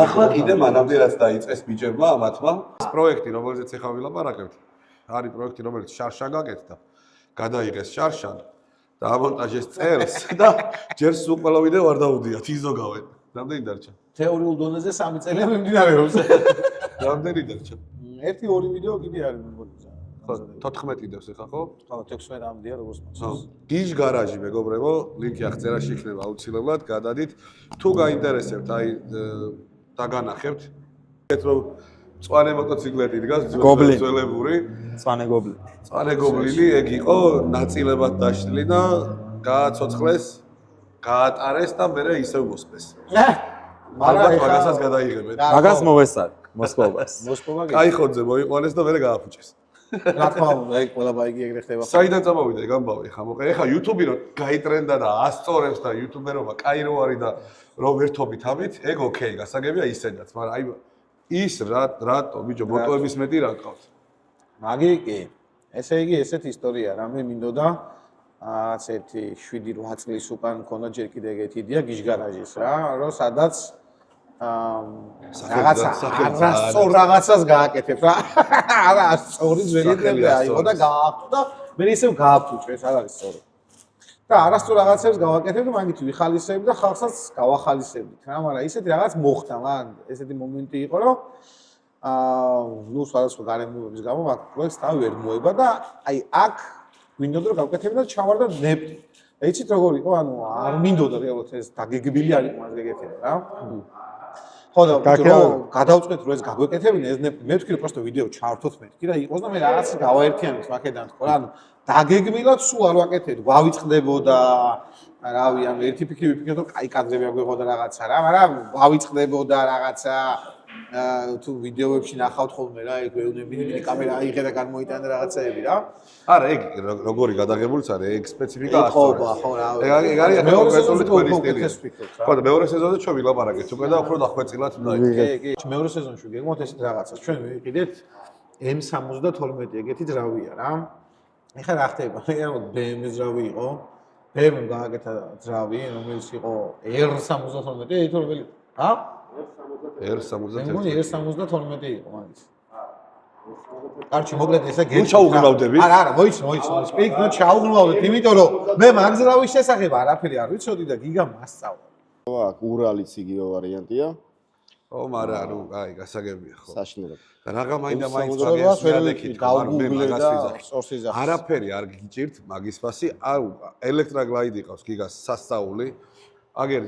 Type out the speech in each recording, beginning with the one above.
ახლა კიდე მანამდე რაც დაიწყეს ბიჭებმა ამათმა პროექტი რომელზეც ახლა ვილაპარაკებთ არის პროექტი რომელიც შარშან გაკეთდა გადაიღეს შარშან დაამონტაჟეს წერს და ჯერ სულ ყველა ვიდეო არ დაუდიათ იზოგავენ რამდენი დარჩა თეორიულ დონეზე 3 წელია მიმდინარეობს რამდენი დარჩა 1-2 ვიდეო კიდე არის მეგობრებო 14 დევს ახლა ხო? ხო 16-მდეა როგორც მოცავს. გიჟ გარაჟი მეგობრებო, ლინკი აქ წერაში იქნება აუცილებლად, გადადით. თუ გაინტერესებთ, აი დაგანახებთ. ეგეთ რომ მწვანე მოტოციკლეტი დგას ძველებური, მწვანე გობლინი. მწვანე გობლინი, ეგ იყო ნაწილებად დაშლილი და გააცოცხლეს, გაატარეს და მერე ისევ მოსპეს. მაგრამ მაგასაც გადაიღებენ. მაგას მოვესწარ მოსკოვას. მოსკოვა კაიხოძე მოიყვანეს და მერე გააფუჭეს. რა თქმა უნდა, ეგ ყველა ბაიგი ეგრე ხდება. საიდან წამოვიდა ეგ ამბავი ხა მოყე ეხა YouTube-ი რომ გაიტრენდა და ასწორებს და YouTube-ერობა კაი რო არის და რომ ვერთობით ამით, ეგ ოკეი, გასაგებია ისედაც, მაგრამ აი ის რატო ბიჭო მოტოების მეტი რა ყავს? მაგი კი. ესე იგი ესეთ ისტორია, რამე მინდოდა რაღაც ერთი 7-8 წლის უკან მქონდა ჯერ კიდე ეგეთი იდეა გიჟ გარაჟის რა, რომ სადაც რაღაცას გააკეთებ რა. არა, სწორი ძველი დღე აიღო და გააქვთ და მე ისევ გააფუჭე, ეს არ არის სწორი. და არასწორ რაღაცებს გავაკეთებ და მაგით ვიხალისებ და ხალხსაც გავახალისებდით რა, მაგრამ ისეთი რაღაც მოხდა მან, ესეთი მომენტი იყო, რომ ნუ სხვადასხვა გარემოებების გამო მაგ პროექტს თავი ვერ მოება და აი აქ მინდოდა რომ გავკეთებ და ჩავარდა ნეპტი. იცით როგორ იყო, ანუ არ მინდოდა რეალურად ეს დაგეგმილი არ იყო მას ეგეთება რა. ხო და გადავწყვეტ რომ ეს გაგვეკეთებინა ეს მე ვთქვი რომ პროსტო ვიდეო ჩაართოთ მეთქი და იყოს და მე რაღაც გავაერთიანებს მაკედან თქო რა ანუ დაგეგმილად სულ არ ვაკეთებ გავიწყდებოდა რავი ანუ ერთი ფიქრი ვიფიქრე რომ კაი კადრები აგვეღოდა რაღაცა რა მაგრამ გავიწყდებოდა რაღაცა თუ ვიდეოებში ნახავთ ხოლმე რა ეგ ვეუნებინი კამერა აიღე და გამოიტანა რაღაცეები რა არა ეგ როგორი გადაღებულიც არის ეგ სპეციფიკა ასწორებს ხო რა ეგ არის კონკრეტული თქვენი სტილი ხო და მეორე სეზონზე ჩვენ ვილაპარაკეთ უკვე და უფრო დახვეწილად უნდა კი კი მეორე სეზონში გეგმოთ ესეთ რაღაცას ჩვენ ვიყიდეთ M72 ეგეთი ძრავია რა ეხლა რა ხდება რეალურად BMW ძრავი იყო BMW გააკეთა ძრავი რომელიც იყო R72 თუ რომელი რა R72 R72 იყო მაგის არჩი მოკლედ ესა გენ ჩაუღრმავდები არა მოიცნო სპიკ ნუ ჩაუღრმავდეთ იმიტომ რომ მე მაგ ძრავის შესახებ არაფერი არ ვიცოდი და გიგა მასწავლა აქ ურალიც იგივე ვარიანტია ო მაგრამ ანუ აი გასაგებია ხო საშინელად რაღა მაინდა მაინც მაგას ვერადექით არაფერი არ გიჭირთ მაგის ფასი აუ ელექტროგლაიდი ყავს გიგას სასწაული აგერ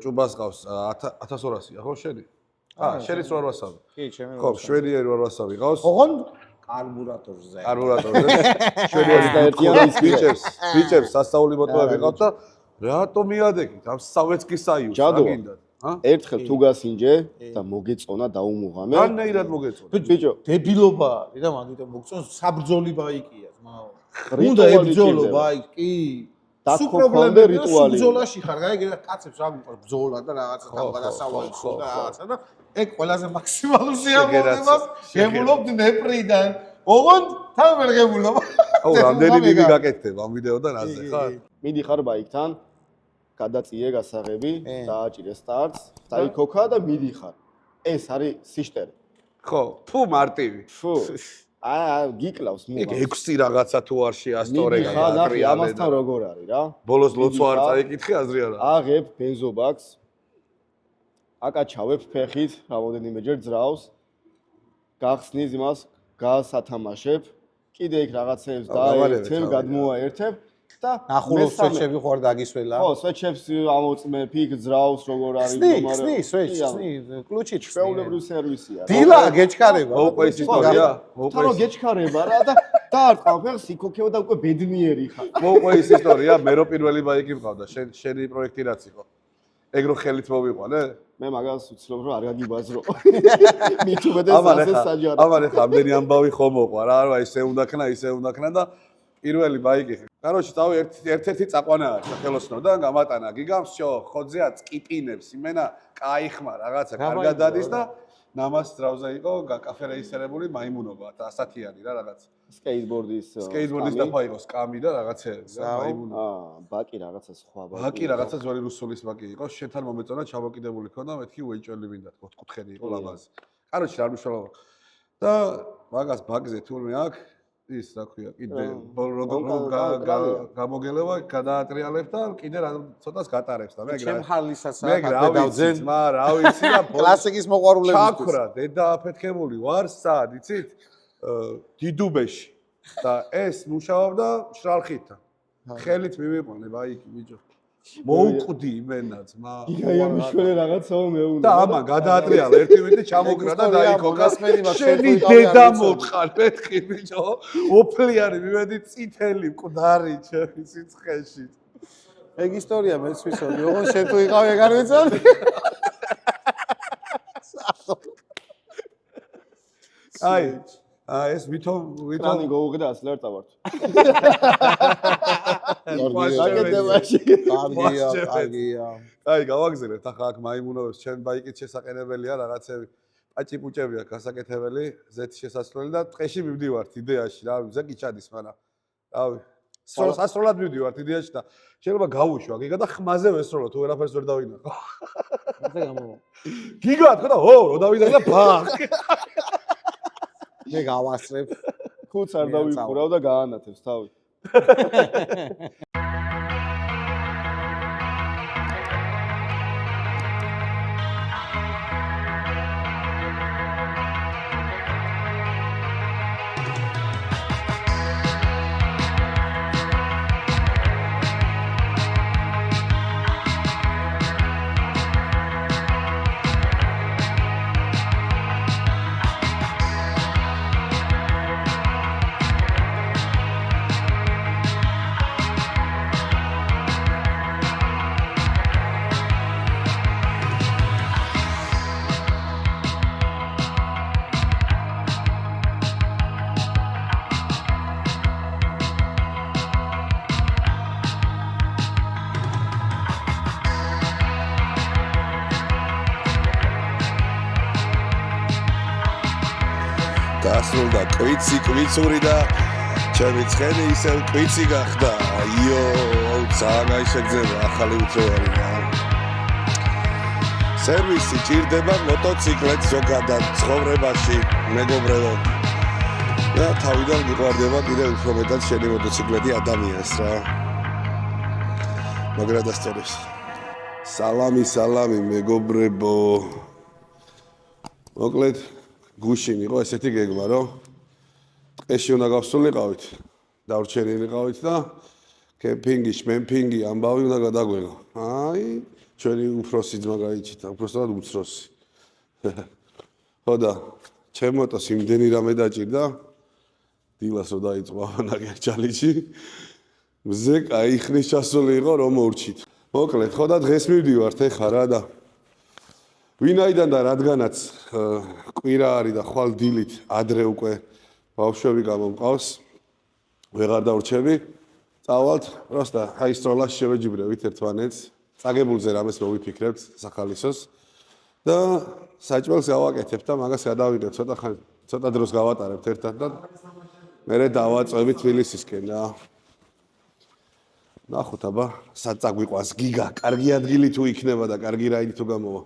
ჭუბას ყავს 1200-ია ხო შენი შენიც 800-ია კი ჩემი ხო შვედიერი 800 ყავს ოღონდ კარბურატორზე შვედიერი ბიჭებს სასწაული მოტოები ყავს და რატო მიადეკით ამ სავეცკის საიუს აგინდათ ერთხელ თუ გასინჯე და მოგეწონა დაუმუღამე რანაირად მოგეწონა ბიჭო დებილობა არის და მაგიტომ მოგწონს საბრძოლი ბაიკია უნდა ებრძოლო ბაიკი სუ პრობლემები რიტუალი ბრძოლაში ხარ გაიგე კაცებს რა გიყვარს ბრძოლა და რაღაცა თავგადასავალი და რაღაცა და ეგ ყველაზე მაქსიმალური სიამოვნებაა გემულობ ნეპრიდან ოღონდ თან ვერ გემულობ აუ რამდენი დიდი გაკეთდება ამ ვიდეოდან ასე ხარ მიდიხარ ბაიკთან გადაწიე გასაღები დააჭირე სტარტს დაიქოქა და მიდიხარ ეს არის სიშტერი ხო ფუ მარტივი ფუ გიკლავს ეგ 6 რაღაცა თუ არ შეასტორე გაატრიალე ამასთან როგორ არის რა ბოლოს ლოცვა არ წაიკითხე აზრი არა აღებ ბენზობაქს აკაჩავებ ფეხით რამოდენიმეჯერ ძრავს გახსნის იმას გასათამაშებ კიდე იქ რაღაცებს დაერთებ გადმოაერთებ და ნახულობ სვეჩები ხوار დაგისველა ხო სვეჩებს ამოწმებ იქ ძრავს როგორ არის ხსნი სვეჩი კლუჩი ჩვეულებრივი სერვისია დილა გეჩქარება მოუყვე ის ისტორია მოუყვე რომ გეჩქარება რა და დაარტყავ ფეხს იქოქეო და უკვე ბედნიერი ხარ მოუყვე ის ისტორია მე რო პირველი ბაიკი მყავდა შენი პროექტი რაც იყო ეგ რო ხელით მოვიყვანე მე მაგას ვცდილობ რომ არ გაგიბაზრო მithumedes ასე საჯარო ამან ახლა ამდენი ამბავი ხომ მოყვა რა არა ისე უნდა ქნა და პირველი ბაიკი. Короче, წავი ერთ-ერთი წაყვანა არის ხელოსნოდან გამატანა გიგამ, всё, ხოძეა წკიპინებს, იმენა кайხმა რაღაცა კარგად დადის და ნამას ძრავზე იყო კაფე რეისერებული მაიმუნობა 100-იანი რა რაღაც. სკეიტბორდის და ხო იყო სკამი და რაღაცეები რა მაიმუნობა. ბაკი რაღაცა სხვა ბაკი. ბაკი რაღაცა ძველი რუსულის ბაკი იყო, შენთან მომეწონა ჩამოკიდებული ქონდა, მეთქი უეჭველი მინდა, ოთხკუთხედი იყო ლაბაზი. Короче, რა მნიშვნელობა. და მაგას ბაგზე თურმე აქ ის რა ქვია, კიდე გამოგელება გადაატრიალებ და კიდე რა ცოტას გატარებს და ჩემ ხალისას მე გავძენ, რა ვიცი და კლასიკის მოყვარულებისთვის. ჩაქრა, დედა აფეთქებული ვარ სად, იცით? დიდუბეში და ეს მუშაობდა შრალხითა. ხელით მივიყვანე ბაიკი ბიჭო. მოუკვდი იმენაც, გიგაია მიშველი რაღაცაო მეუნა. და ამან გადაატრიალა ერთი მინუტი ჩამოგრა და დაიქოკა. შენი დედა მოთხარ, მეთქი ბიჭო. ოფლიანი მივედი წითელი მკვდარი ჩემი სიცხეში. ეგ ისტორია მეც ვიცოდი, ოღონდ შენ თუ იყავი ეგ არ ვიცოდი. ეს ვითომ კრანი გაუღდა 100 ლარ წავართ. კარგია. აი, გავაგზავნეთ ახლა აქ მაიმუნოვებს ჩემ ბაიკით შესაყენებელია რაღაცები. პაჭი-პუჭები აქვს გასაკეთებელი, ზეთი შესასვლელი და ტყეში მივდივართ იდეაში, რა ვიცი, ზეკი ჩადის მაგრამ. რავი. სასრულად მივდივართ იდეაში და შეიძლება გავუშვა, გიგა და ხმაზე ვესროლო, თუ ვერაფერს ვერ დავინახო. ასე გამოვა. გიგა თქო და რო დავინახე და ბახ. მე გავასწრებ. ხუთს არ დავიყურავ და გაანათებს თავი. დასრულდა კვიცური და ჩემი ცხენი ისევ კვიცი გახდა. იო, ძალიან გაიშეგზება ახალი უცოვარი რა. სერვისი ჭირდება მოტოციკლებს ზოგადად ცხოვრებაში, მეგობრებო. და თავიდან გიყვარდება კიდევ უფრო მეტად შენი მოტოციკლეტი ადამიანს რა. მაგრა დასწორებს. სალამი მეგობრებო. მოკლედ გუშინ იყო ესეთი გეგმა, რომ ტყეში უნდა გავსულიყავით, დავრჩენილიყავით და კემპინგი, შმემპინგი, ამბავი უნდა გადაგვეღო. აი, ჩვენი უფროსი ძმა გაიჩიტა, უბრალოდ უცროსი. ხო და ჩემ მოტოს იმდენი რამე დაჭირდა, დილას რო დაიწყო ავანაკი ჩალიჩი, მზე კაი ხნის ჩასული იყო რომ მორჩით. მოკლედ, ხო და დღეს მივდივართ ეხა რა და ვინაიდან და რადგანაც კვირა არის და ხვალ დილით ადრე უკვე ბავშვები გამომყავს, ვეღარ დავრჩები, წავალთ, პროსტა აი სტროლაში შევეჯიბრევით ერთმანეთს, წაგებულზე რამეს მოვიფიქრებთ სახალისოს და საჭმელს გავაკეთებთ და მაგას გადავიდეთ ცოტა დროს გავატარებთ ერთად და მერე დავაწვევით თბილისისკენ რა. ნახოთ აბა, სად წაგვიყვანს გიგა, კარგი ადგილი თუ იქნება და კარგი რაიდი თუ გამოვა.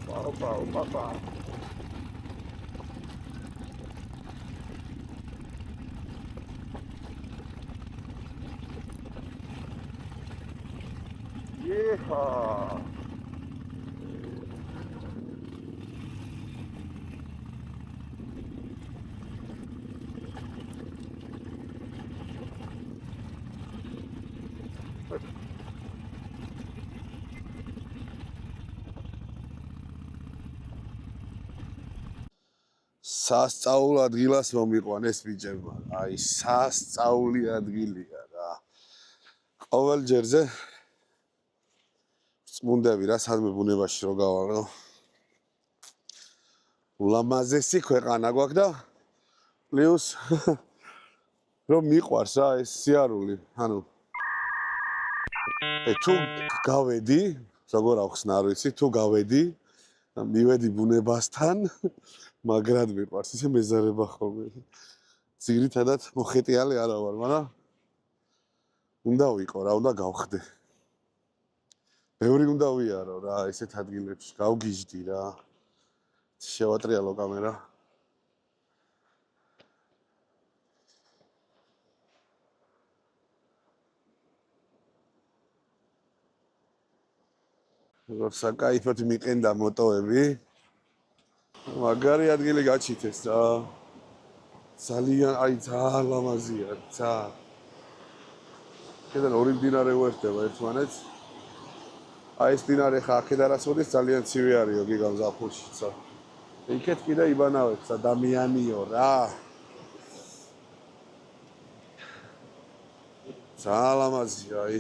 ოპა. იეჰა. სასწაულ ადგილას მომიყვან ეს ბიჭებმა. აი, სასწაული ადგილია რა. ყოველ ჯერზე წმუნდები რა სადმე ბუნებაში რო გავალო. ულამაზესი ქვეყანა გვაქვს და პლუს რომ მიყვარს რა ეს სიარული. ანუ თუ გავედი, როგორ ახსნა არ ვიცი, თუ გავედი, მივედი ბუნებასთან, მაგრად მიყვარს, ისე მეზარება ხოლმე. ძირითადად მოხეტიალი არა ვარ, მაგრამ უნდა ვიყო რა, უნდა გავხდე. ბევრი უნდა ვიარო რა, ესეთ ადგილებში გავგიჟდი რა. შევატრიალო კამერა. საკაიფოდ მიყენდა მოტოები. მაგარი ადგილი გაჩითეს რა. ძალიან, აი ძალიან ლამაზია, ძალიან. კიდევ ორი მდინარე უერთდება ერთმანეთს. აი ეს მდინარე ხა აქედან რასოდეს ძალიან ცივი არისო გიგამ ზაფხულშიცა. იქეთ კიდე იბანავებს ადამიანიო რა. ძალიან ლამაზია აი.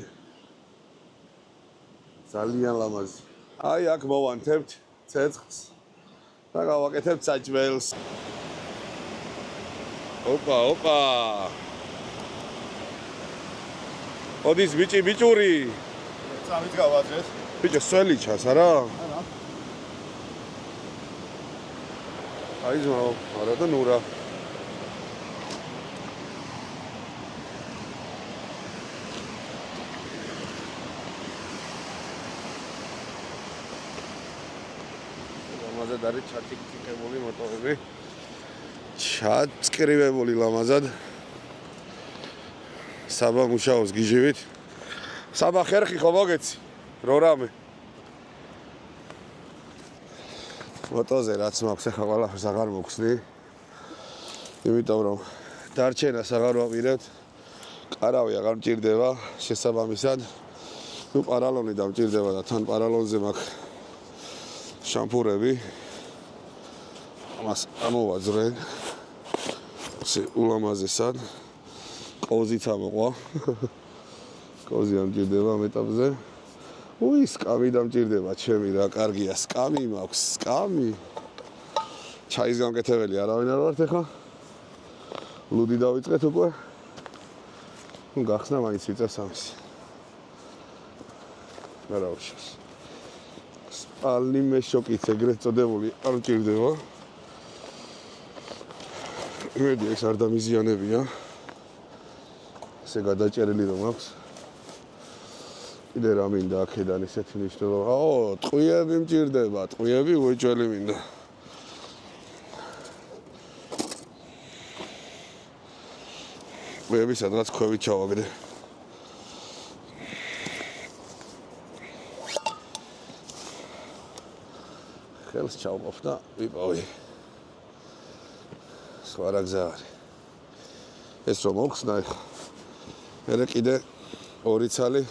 ძალიან ლამაზი. აი აქ მოვანთებთ ცეცხლს და გავაკეთებთ საჭმელს. ოპა. ოდის ბიჭური. წამით გავაძრეთ. ბიჭო, სველი ჩას არა? არა. აი ძმაო, არა და ნურა. ლამაზად არის ჩატიკტიკებული მოტოები. ჩაწკრივებული ლამაზად. საბა მუშაობს გიჟივით. საბა ხერხი ხო მოგეცი? რო რამე. მოტოზე რაც მაქვს ახლა ყველაფერს აღარ მოხსნი. იმიტომ რომ დარჩენას აღარ ვაპირებთ. კარავი აღარ მჭირდება შესაბამისად. ნუ პარალონი დამჭირდება და თან პარალონზე მაქვს შამპურები. ამას ამოვაძრენ. ესე ულამაზესად. ყოზიც ამოყვა. ყოზი ამჭირდება ამ ეტაპზე. უი, სკამი დამჭირდება ჩემი რა, კარგია, სკამი მაქვს, სკამი. ჩაის გამკეთებელი არავინ არ ვართ ახლა. ლუდი დავიწყეთ უკვე. ნუ გახსნა მაინც ვიწევს ამის. არა უშავს. სპალნი მეშოკიც ეგრეთ წოდებული არ მჭირდება. იმედი ეს არ დამიზიანებია. ესე გადაჭერილი რომ აქვს. კიდე რა მინდა აქედან ისეთი მნიშვნელობა. აო, ტყვიები მჭირდება, ტყვიები უეჭველი მინდა. ტყვიები სადღაც ქვევით ჩავაგდე. ხელს ჩავყოფ და ვიპოვე. სხვა რა გზა არის. ეს რომ მოხსნა ეხლა. მერე კიდე ორი ცალი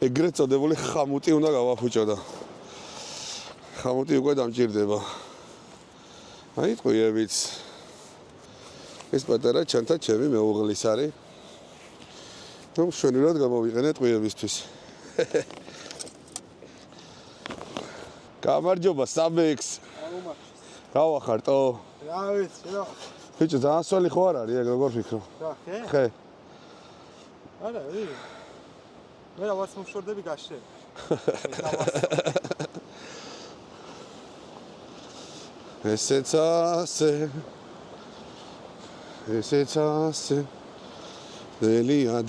ეგრეთ წოდებული ხამუტი უნდა გავაფუჭო და ხამუტი უკვე დამჭირდება. აი ტყვიებიც. ეს პატარა ჩანთა ჩემი მეუღლის არის. ნუ მშვენივრად გამოვიყენე ტყვიებისთვის. გამარჯობა საბექს. რა ვახარტო? რა ვიცი რა. ბიჭო ძალიან სველი ხო არ არის ეგ როგორ ფიქრობ? ხე? არა, მე რა ვარ მომშორდები გაშე. ესეც ასე. დელია